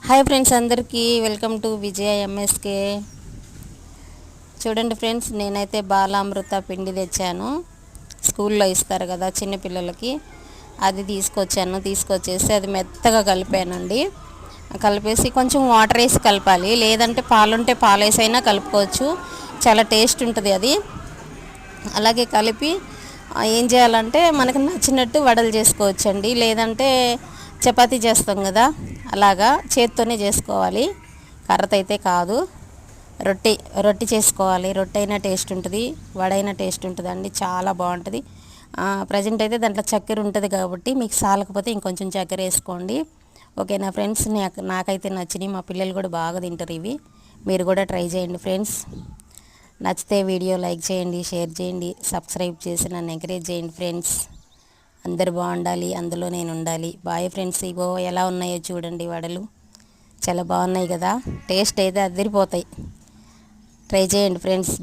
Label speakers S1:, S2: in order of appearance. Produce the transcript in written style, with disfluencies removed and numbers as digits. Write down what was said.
S1: Hi friends, అందరికీ welcome to Vijaya MSK. చూడండి friends, నేనైతే బాలామృత పిండి తెచ్చాను. స్కూల్లో ఇస్తారు కదా చిన్నపిల్లలకి, అది తీసుకొచ్చేసి అది మెత్తగా కలిపానండి. కలిపేసి కొంచెం వాటర్ వేసి కలపాలి, లేదంటే పాలుంటే పాలు వేసైనా కలుపుకోవచ్చు. చాలా టేస్ట్ ఉంటుంది అది. అలాగే కలిపి ఏం చేయాలంటే మనకు నచ్చినట్టు వడలు చేసుకోవచ్చండి, లేదంటే చపాతీ చేస్తాం కదా అలాగా చేత్తోనే చేసుకోవాలి, కర్రతో అయితే కాదు. రొట్టి చేసుకోవాలి. రొట్టె అయినా టేస్ట్ ఉంటుంది, వడ అయినా టేస్ట్ ఉంటుంది అండి, చాలా బాగుంటుంది. ప్రజెంట్ అయితే దాంట్లో చక్కెర ఉంటుంది కాబట్టి మీకు సాలకపోతే ఇంకొంచెం చక్కెర వేసుకోండి. ఓకేనా ఫ్రెండ్స్, నాకైతే నచ్చినాయి, మా పిల్లలు కూడా బాగా తింటారు ఇవి. మీరు కూడా ట్రై చేయండి ఫ్రెండ్స్. నచ్చితే వీడియో లైక్ చేయండి, షేర్ చేయండి, సబ్స్క్రైబ్ చేసి నన్ను ఎంకరేజ్ చేయండి ఫ్రెండ్స్. అందరు బాగుండాలి, అందులో నేను ఉండాలి. Bye friends. ఇగో ఎలా ఉన్నాయో చూడండి వడలు, చాలా బాగున్నాయి కదా, టేస్ట్ అయితే అదిరిపోతాయి. ట్రై చేయండి ఫ్రెండ్స్.